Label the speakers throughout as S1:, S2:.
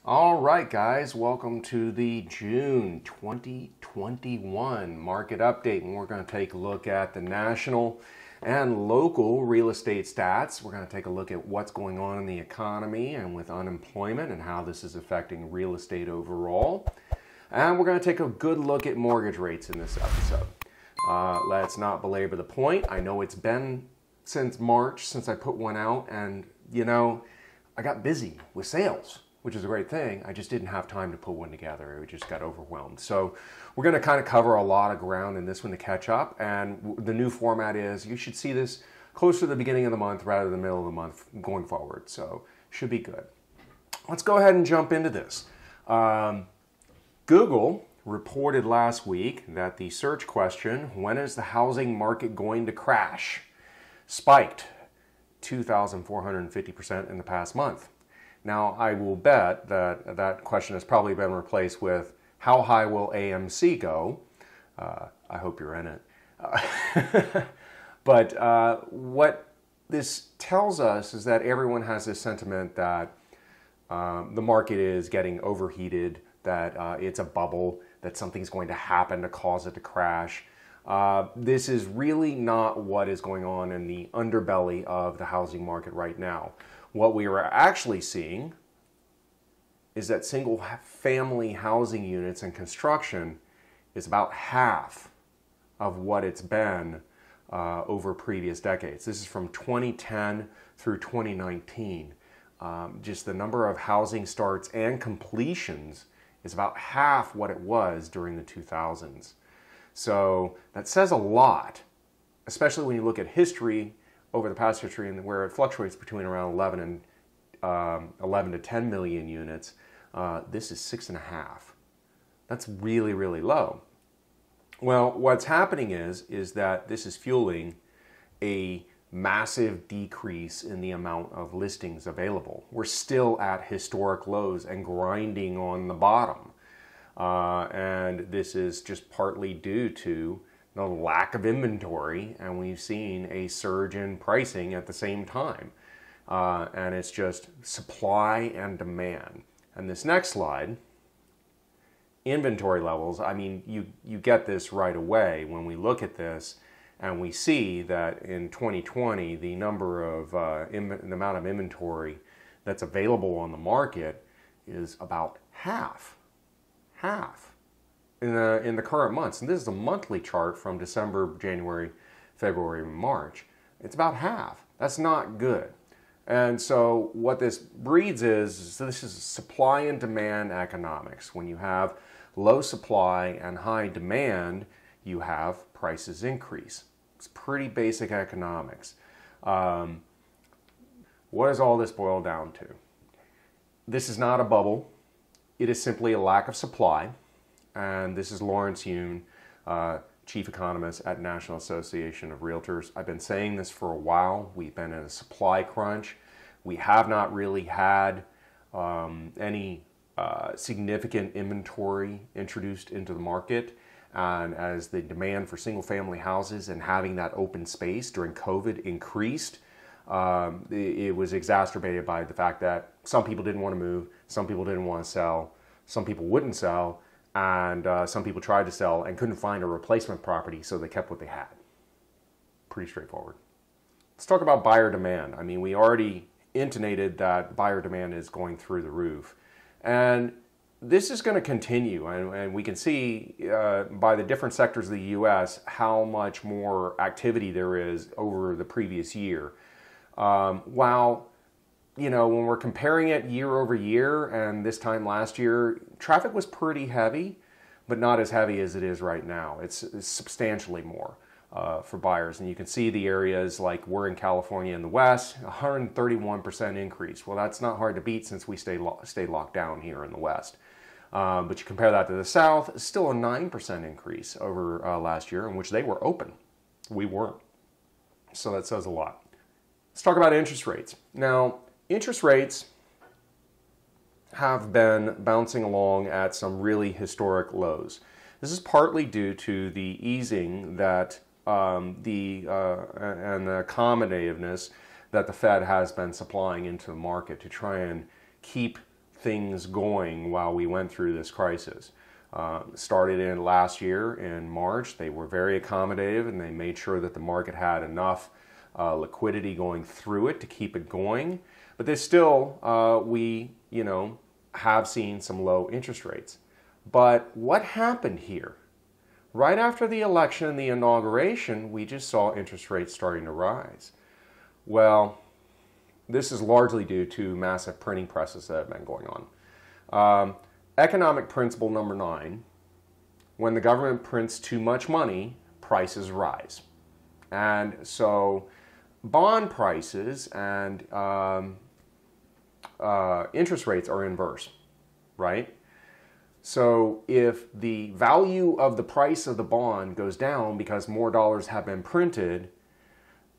S1: All right, guys, welcome to the June 2021 market update. And we're going to take a look at the national and local real estate stats. We're going to take a look at what's going on in the economy and with unemployment and how this is affecting real estate overall. And we're going to take a good look at mortgage rates in this episode. Let's not belabor the point. I know it's been since March since I put one out, and I got busy with sales, which is a great thing. I just didn't have time to put one together. It just got overwhelmed. So we're going to kind of cover a lot of ground in this one to catch up. And the new format is you should see this closer to the beginning of the month rather than the middle of the month going forward. So should be good. Let's go ahead and jump into this. Google reported last week that the search question, when is the housing market going to crash, spiked 2,450% in the past month. Now, I will bet that that question has probably been replaced with, how high will AMC go? I hope you're in it. But what this tells us is that everyone has this sentiment that the market is getting overheated, that it's a bubble, that something's going to happen to cause it to crash. This is really not what is going on in the underbelly of the housing market right now. What we are actually seeing is that single-family housing units and construction is about half of what it's been over previous decades. This is from 2010 through 2019. Just the number of housing starts and completions is about half what it was during the 2000s. So that says a lot, especially when you look at history over the past history, and where it fluctuates between around 11 to 10 million units. This is 6.5. That's really, really low. Well, what's happening is that this is fueling a massive decrease in the amount of listings available. We're still at historic lows and grinding on the bottom. And this is just partly due to the lack of inventory, and we've seen a surge in pricing at the same time. And it's just supply and demand. And this next slide, inventory levels, I mean, you get this right away when we look at this, and we see that in 2020, the number of the amount of inventory that's available on the market is about half in the current months. And this is a monthly chart from December, January, February, March. It's about half. That's not good. And so what this breeds is this is supply and demand economics. When you have low supply and high demand, you have prices increase. It's pretty basic economics. What does all this boil down to? This is not a bubble. It is simply a lack of supply. And this is Lawrence Yun, Chief Economist at National Association of Realtors. I've been saying this for a while. We've been in a supply crunch. We have not really had any significant inventory introduced into the market. And as the demand for single-family houses and having that open space during COVID increased, it was exacerbated by the fact that some people didn't want to move, some people didn't want to sell, some people wouldn't sell, and some people tried to sell and couldn't find a replacement property, so they kept what they had. Pretty straightforward. Let's talk about buyer demand. I mean, we already intonated that buyer demand is going through the roof. And this is going to continue, and we can see by the different sectors of the U.S. how much more activity there is over the previous year. While when we're comparing it year over year, and this time last year, traffic was pretty heavy, but not as heavy as it is right now. It's substantially more for buyers. And you can see the areas like we're in California in the West, 131% increase. Well, that's not hard to beat since we stay locked down here in the West. But you compare that to the South, it's still a 9% increase over last year, in which they were open. We weren't. So that says a lot. Let's talk about interest rates. Now, interest rates have been bouncing along at some really historic lows. This is partly due to the easing that and the accommodativeness that the Fed has been supplying into the market to try and keep things going while we went through this crisis. Started in last year in March. They were very accommodative and they made sure that the market had enough liquidity going through it to keep it going. But there's still, we have seen some low interest rates. But what happened here? Right after the election and the inauguration, we just saw interest rates starting to rise. Well, this is largely due to massive printing presses that have been going on. Economic principle number 9, when the government prints too much money, prices rise. And so bond prices and interest rates are inverse, right? So if the value of the price of the bond goes down because more dollars have been printed,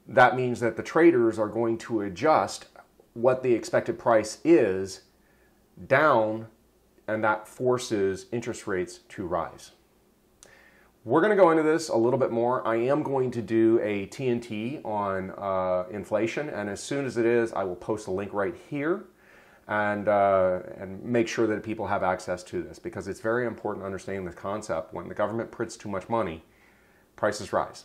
S1: that means that the traders are going to adjust what the expected price is down, and that forces interest rates to rise. We're going to go into this a little bit more. I am going to do a TNT on inflation, and as soon as it is, I will post a link right here and make sure that people have access to this, because it's very important understanding this concept. When the government prints too much money, prices rise.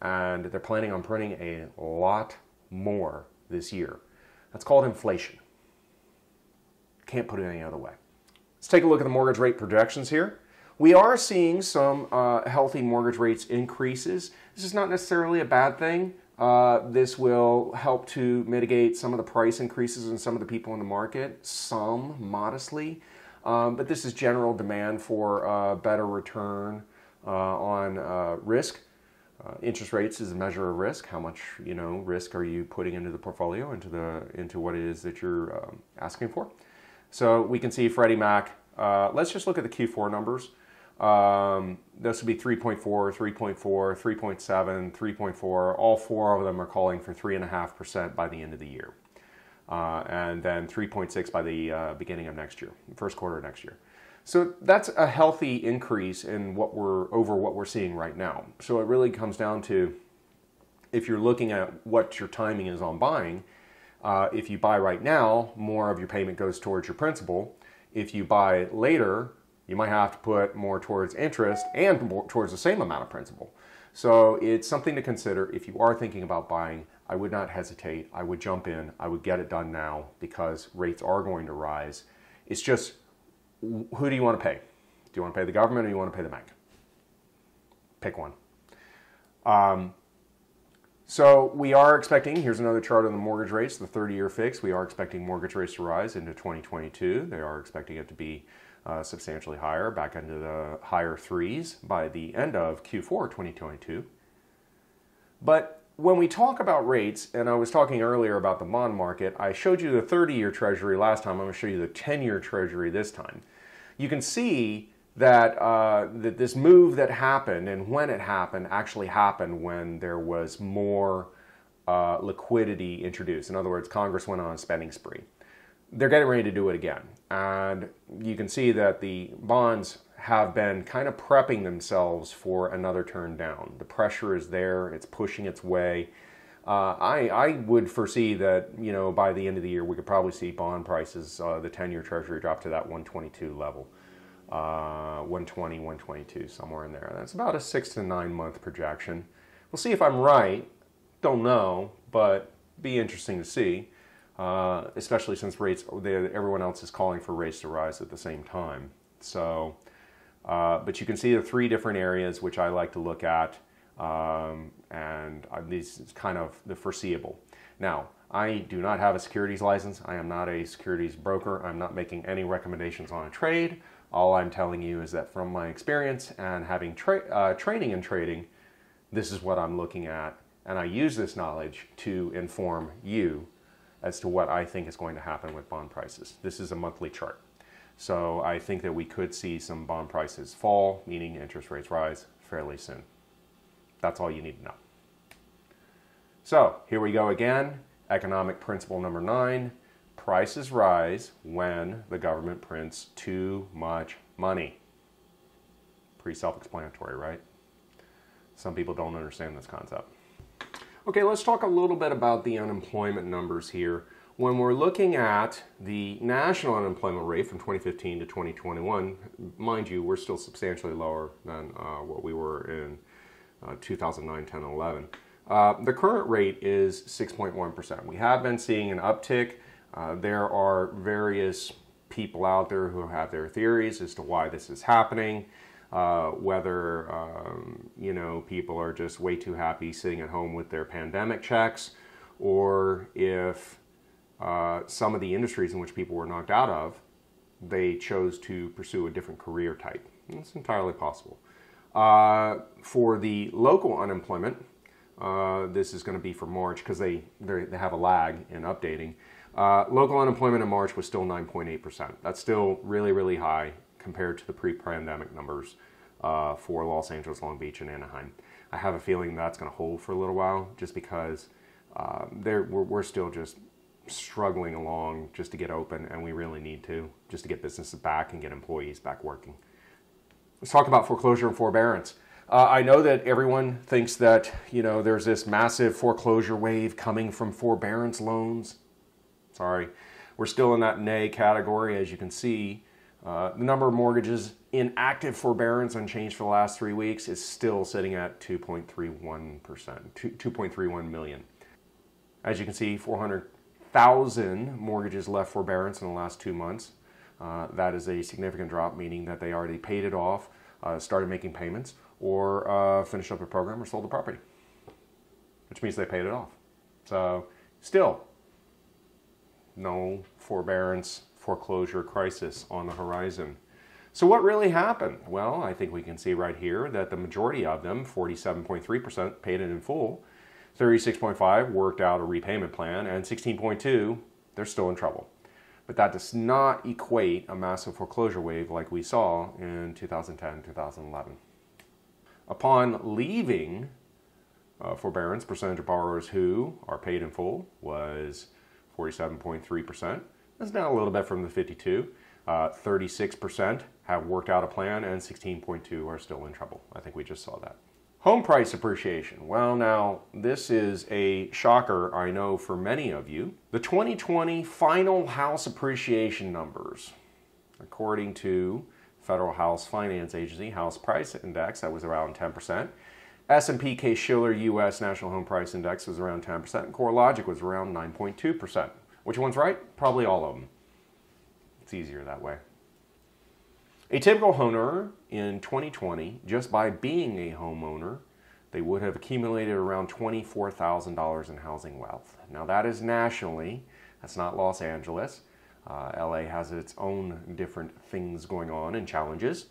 S1: And they're planning on printing a lot more this year. That's called inflation. Can't put it any other way. Let's take a look at the mortgage rate projections here. We are seeing some healthy mortgage rates increases. This is not necessarily a bad thing. This will help to mitigate some of the price increases in some of the people in the market, some modestly. But this is general demand for better return on risk. Interest rates is a measure of risk. How much risk are you putting into the portfolio, into what it is that you're asking for? So we can see Freddie Mac. Let's just look at the Q4 numbers. This would be 3.4, 3.4, 3.7, 3.4. All four of them are calling for 3.5% by the end of the year. And then 3.6 by the beginning of next year, first quarter of next year. So that's a healthy increase in over what we're seeing right now. So it really comes down to, if you're looking at what your timing is on buying, if you buy right now, more of your payment goes towards your principal. If you buy later, you might have to put more towards interest and more towards the same amount of principal. So it's something to consider. If you are thinking about buying, I would not hesitate. I would jump in. I would get it done now, because rates are going to rise. It's just, who do you want to pay? Do you want to pay the government or do you want to pay the bank? Pick one. So we are expecting, here's another chart on the mortgage rates, the 30-year fix. We are expecting mortgage rates to rise into 2022. They are expecting it to be substantially higher, back into the higher threes by the end of Q4 2022. But when we talk about rates, and I was talking earlier about the bond market, I showed you the 30-year Treasury last time. I'm going to show you the 10-year Treasury this time. You can see that, that this move that happened, and when it happened, actually happened when there was more liquidity introduced. In other words, Congress went on a spending spree. They're getting ready to do it again. And you can see that the bonds have been kind of prepping themselves for another turn down. The pressure is there. It's pushing its way. I would foresee that, by the end of the year, we could probably see bond prices, the 10-year Treasury drop to that 122 level. 120, 122, somewhere in there. That's about a 6 to 9 month projection. We'll see if I'm right. Don't know, but be interesting to see. Especially since everyone else is calling for rates to rise at the same time. So, but you can see the 3 different areas which I like to look at, and these is kind of the foreseeable. Now, I do not have a securities license. I am not a securities broker. I'm not making any recommendations on a trade. All I'm telling you is that from my experience and having training in trading, this is what I'm looking at, and I use this knowledge to inform you as to what I think is going to happen with bond prices. This is a monthly chart. So I think that we could see some bond prices fall, meaning interest rates rise fairly soon. That's all you need to know. So here we go again. Economic principle number 9. Prices rise when the government prints too much money. Pretty self-explanatory, right? Some people don't understand this concept. Okay, let's talk a little bit about the unemployment numbers here. When we're looking at the national unemployment rate from 2015 to 2021, mind you, we're still substantially lower than what we were in 2009, 10, 11. The current rate is 6.1%. We have been seeing an uptick. There are various people out there who have their theories as to why this is happening. Whether people are just way too happy sitting at home with their pandemic checks, or if some of the industries in which people were knocked out of, they chose to pursue a different career type. It's entirely possible. For the local unemployment, this is going to be for March because they have a lag in updating. Local unemployment in March was still 9.8%. That's still really, really high compared to the pre-pandemic numbers for Los Angeles, Long Beach, and Anaheim. I have a feeling that's going to hold for a little while just because we're still just struggling along just to get open, and we really need to just to get businesses back and get employees back working. Let's talk about foreclosure and forbearance. I know that everyone thinks that there's this massive foreclosure wave coming from forbearance loans. Sorry, we're still in that nay category. As you can see, the number of mortgages in active forbearance unchanged for the last 3 weeks is still sitting at 2.31%, 2.31 million. As you can see, 400,000 mortgages left forbearance in the last 2 months. That is a significant drop, meaning that they already paid it off, started making payments, or finished up a program or sold the property, which means they paid it off. So still, no forbearance foreclosure crisis on the horizon. So what really happened? Well, I think we can see right here that the majority of them, 47.3%, paid it in full, 36.5% worked out a repayment plan, and 16.2%, they're still in trouble. But that does not equate a massive foreclosure wave like we saw in 2010, 2011. Upon leaving forbearance, percentage of borrowers who are paid in full was 47.3%. That's down a little bit from the 52. 36% have worked out a plan, and 16.2% are still in trouble. I think we just saw that. Home price appreciation. Well, now, this is a shocker, I know, for many of you. The 2020 final house appreciation numbers, according to Federal House Finance Agency House Price Index, that was around 10%. S&P Case-Shiller U.S. National Home Price Index was around 10%, and CoreLogic was around 9.2%. Which one's right? Probably all of them. It's easier that way. A typical homeowner in 2020, just by being a homeowner, they would have accumulated around $24,000 in housing wealth. Now that is nationally, that's not Los Angeles. LA has its own different things going on and challenges.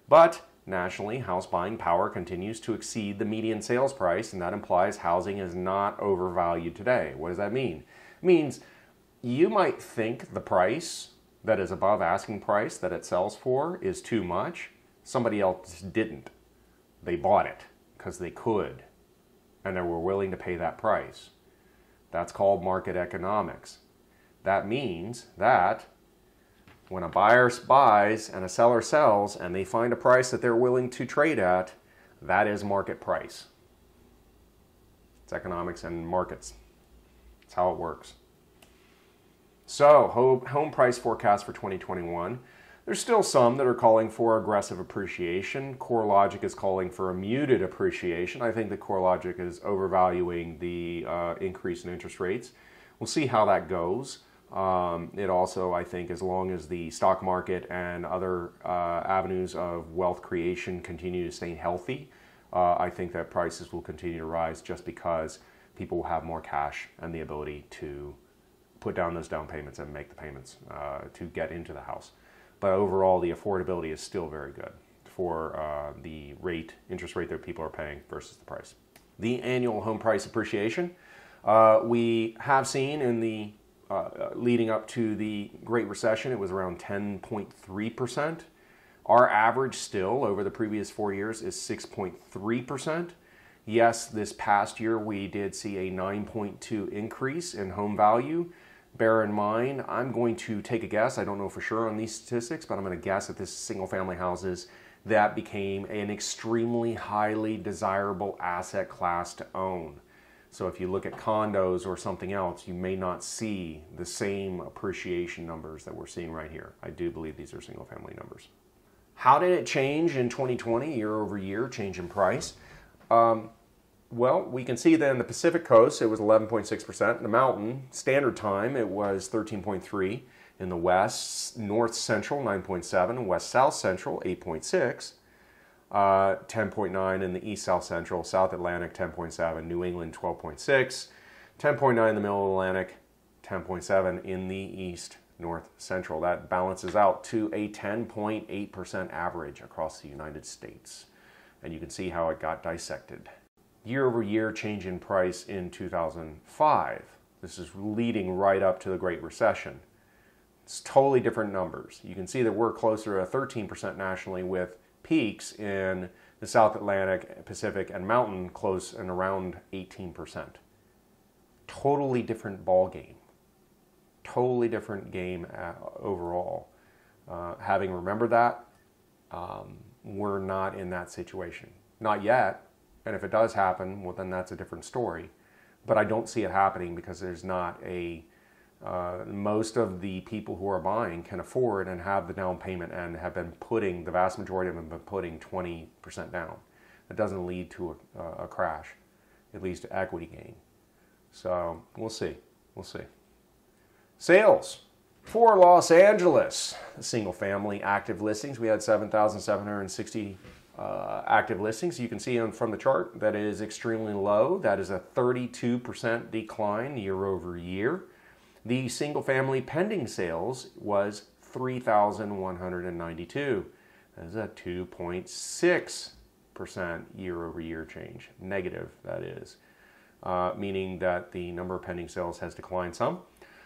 S1: But nationally, house buying power continues to exceed the median sales price, and that implies housing is not overvalued today. What does that mean? It means you might think the price that is above asking price that it sells for is too much. Somebody else didn't. They bought it because they could, and they were willing to pay that price. That's called market economics. That means that when a buyer buys and a seller sells and they find a price that they're willing to trade at, that is market price. It's economics and markets. It's how it works. So, home price forecast for 2021. There's still some that are calling for aggressive appreciation. CoreLogic is calling for a muted appreciation. I think that CoreLogic is overvaluing the increase in interest rates. We'll see how that goes. It also, I think, as long as the stock market and other avenues of wealth creation continue to stay healthy, I think that prices will continue to rise just because people will have more cash and the ability to put down those down payments and make the payments to get into the house. But overall, the affordability is still very good for the interest rate that people are paying versus the price. The annual home price appreciation we have seen in the leading up to the Great Recession, it was around 10.3%. Our average still over the previous 4 years is 6.3%. Yes, this past year we did see a 9.2 increase in home value. Bear in mind, I'm going to take a guess. I don't know for sure on these statistics, but I'm going to guess that this single family houses that became an extremely highly desirable asset class to own. So if you look at condos or something else, you may not see the same appreciation numbers that we're seeing right here. I do believe these are single family numbers. How did it change in 2020, year over year, change in price? Well, we can see that in the Pacific Coast, it was 11.6%. In the Mountain Standard Time, it was 13.3%. In the West, North Central, 9.7%. West South Central, 8.6%. 10.9% in the East South Central. South Atlantic, 10.7%. New England, 12.6%. 10.9% in the Middle Atlantic. 10.7% in the East North Central. That balances out to a 10.8% average across the United States. And you can see how it got dissected. Year over year change in price in 2005. This is leading right up to the Great Recession. It's totally different numbers. You can see that we're closer to 13% nationally, with peaks in the South Atlantic, Pacific, and Mountain close and around 18%. Totally different ball game. Totally different game overall. Having remembered that, we're not in that situation. Not yet. And if it does happen, well, then that's a different story. But I don't see it happening because there's not a... most of the people who are buying can afford and have the down payment and have been putting, the vast majority of them have been putting 20% down. It doesn't lead to a crash. It leads to equity gain. So we'll see. We'll see. Sales for Los Angeles. Single family active listings. We had 7,760 active listings. You can see from the chart that it is extremely low. That is a 32% decline year over year. The single family pending sales was 3,192. That is a 2.6% year over year change. Negative, that is. Meaning that the number of pending sales has declined some.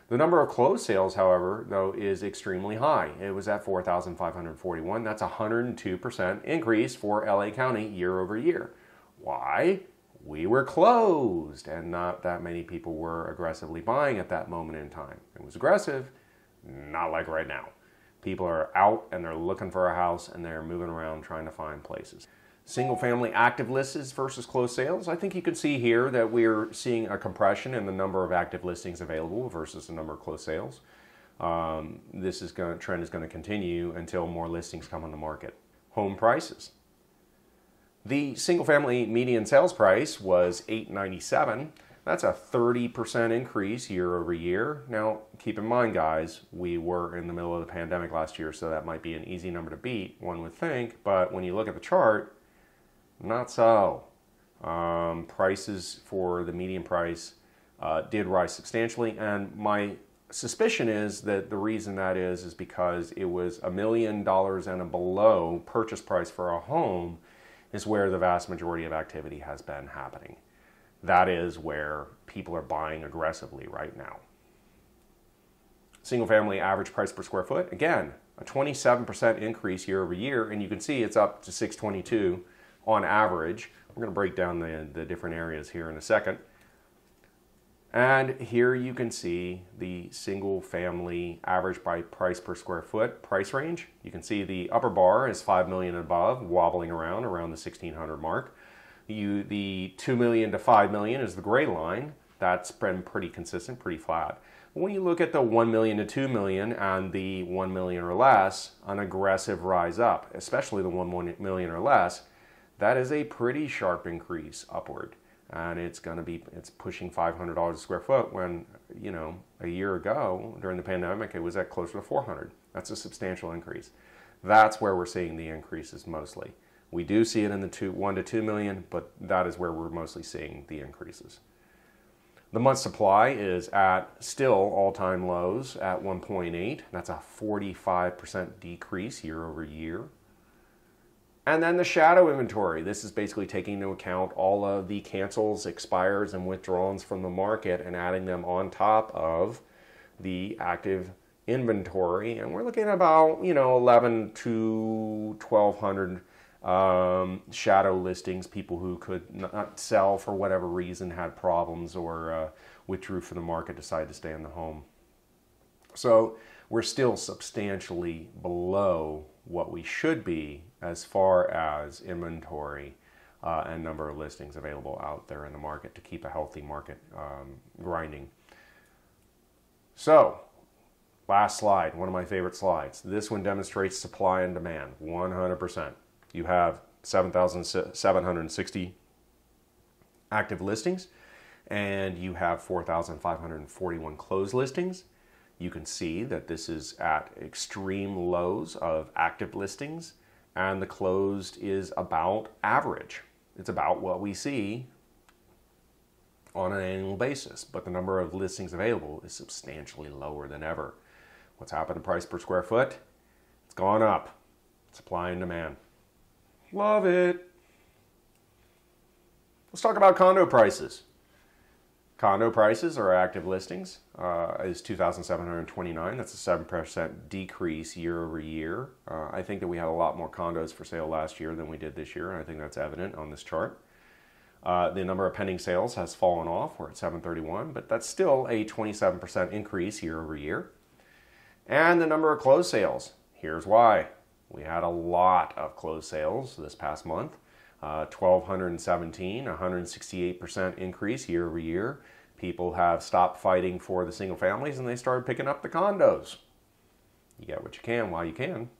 S1: The number of closed sales, however, though, is extremely high. It was at 4,541. That's a 102% increase for LA County year over year. Why? We were closed and not that many people were aggressively buying at that moment in time. It was aggressive, not like right now. People are out and they're looking for a house and they're moving around trying to find places. Single family active listings versus closed sales. I think you can see here that we're seeing a compression in the number of active listings available versus the number of closed sales. Trend is going to continue until more listings come on the market. Home prices. The single family median sales price was $897. That's a 30% increase year over year. Now, keep in mind, guys, we were in the middle of the pandemic last year, so that might be an easy number to beat, one would think. But when you look at the chart, not so. Prices for the median price did rise substantially, and my suspicion is that the reason that is because it was $1 million and below purchase price for a home is where the vast majority of activity has been happening. That is where people are buying aggressively right now. Single family average price per square foot, again, a 27% increase year over year, and you can see it's up to $622 on average. We're going to break down the different areas here in a second. And here you can see the single family average by price per square foot price range. You can see the upper bar is $5 million and above, wobbling around the 1,600 mark. The $2 million to $5 million is the gray line. That's been pretty consistent, pretty flat. But when you look at the $1 million to $2 million and the $1 million or less, an aggressive rise up, especially the $1 million or less, that is a pretty sharp increase upward. And it's pushing $500 a square foot when, a year ago during the pandemic, it was at closer to $400. That's a substantial increase. That's where we're seeing the increases mostly. We do see it in the $1 to $2 million, but that is where we're mostly seeing the increases. The month supply is at still all-time lows at 1.8. That's a 45% decrease year over year. And then the shadow inventory. This is basically taking into account all of the cancels, expires, and withdrawals from the market and adding them on top of the active inventory. And we're looking at about, 11 to 1,200 shadow listings, people who could not sell for whatever reason, had problems, or withdrew from the market, decided to stay in the home. So we're still substantially below what we should be as far as inventory and number of listings available out there in the market to keep a healthy market grinding. So, last slide, one of my favorite slides. This one demonstrates supply and demand, 100%. You have 7,760 active listings, and you have 4,541 closed listings. You can see that this is at extreme lows of active listings, and the closed is about average. It's about what we see on an annual basis, but the number of listings available is substantially lower than ever. What's happened to price per square foot? It's gone up. Supply and demand. Love it. Let's talk about condo prices. Condo prices or active listings is 2,729. That's a 7% decrease year over year. I think that we had a lot more condos for sale last year than we did this year, and I think that's evident on this chart. The number of pending sales has fallen off. We're at 731, but that's still a 27% increase year over year. And the number of closed sales, here's why. We had a lot of closed sales this past month. 1,217, 168% increase year over year. People have stopped fighting for the single families and they started picking up the condos. You get what you can while you can.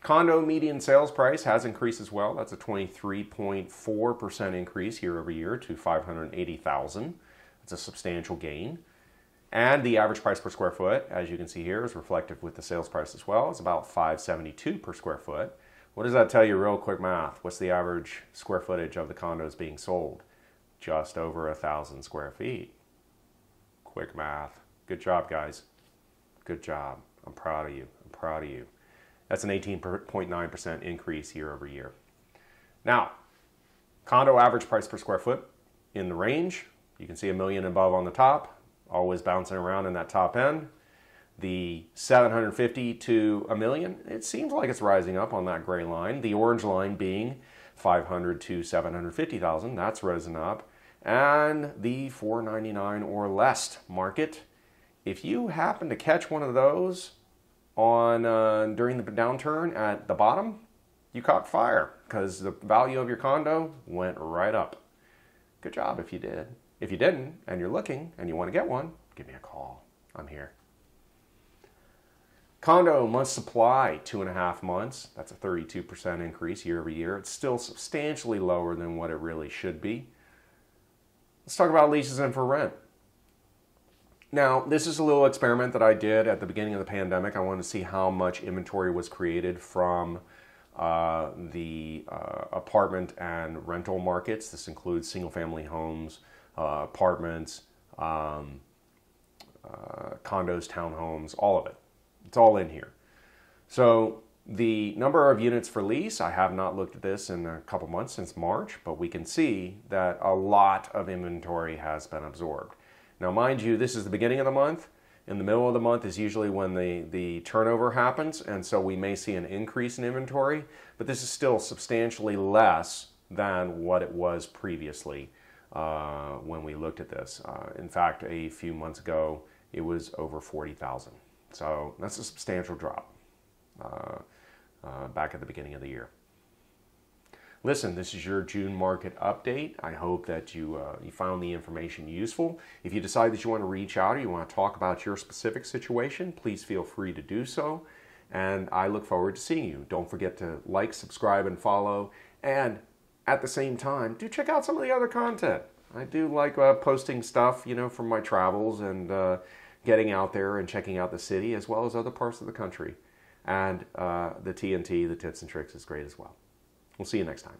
S1: Condo median sales price has increased as well. That's a 23.4% increase year over year to $580,000. That's a substantial gain. And the average price per square foot, as you can see here, is reflective with the sales price as well. It's about $572 per square foot. What does that tell you? Real quick math. What's the average square footage of the condos being sold? Just over 1,000 square feet. Quick math. Good job, guys. Good job. I'm proud of you. I'm proud of you. That's an 18.9% increase year over year. Now, condo average price per square foot in the range. You can see $1 million above on the top, always bouncing around in that top end. The 750 to $1 million, it seems like it's rising up on that gray line. The orange line being 500 to 750,000, that's risen up. And the 499 or less market, if you happen to catch one of those on during the downturn at the bottom, you caught fire because the value of your condo went right up. Good job if you did. If you didn't and you're looking and you want to get one, give me a call. I'm here. Condo month supply, 2.5 months. That's a 32% increase year over year. It's still substantially lower than what it really should be. Let's talk about leases in for rent. Now, this is a little experiment that I did at the beginning of the pandemic. I wanted to see how much inventory was created from the apartment and rental markets. This includes single-family homes, apartments, condos, townhomes, all of it. It's all in here. So the number of units for lease, I have not looked at this in a couple months since March, but we can see that a lot of inventory has been absorbed. Now, mind you, this is the beginning of the month. In the middle of the month is usually when the turnover happens, and so we may see an increase in inventory, but this is still substantially less than what it was previously when we looked at this. In fact, a few months ago, it was over 40,000. So that's a substantial drop back at the beginning of the year. Listen, this is your June market update. I hope that you found the information useful. If you decide that you want to reach out or you want to talk about your specific situation, please feel free to do so. And I look forward to seeing you. Don't forget to like, subscribe, and follow. And at the same time, do check out some of the other content. I do like posting stuff, from my travels and getting out there and checking out the city as well as other parts of the country. And the TNT, the tips and tricks, is great as well. We'll see you next time.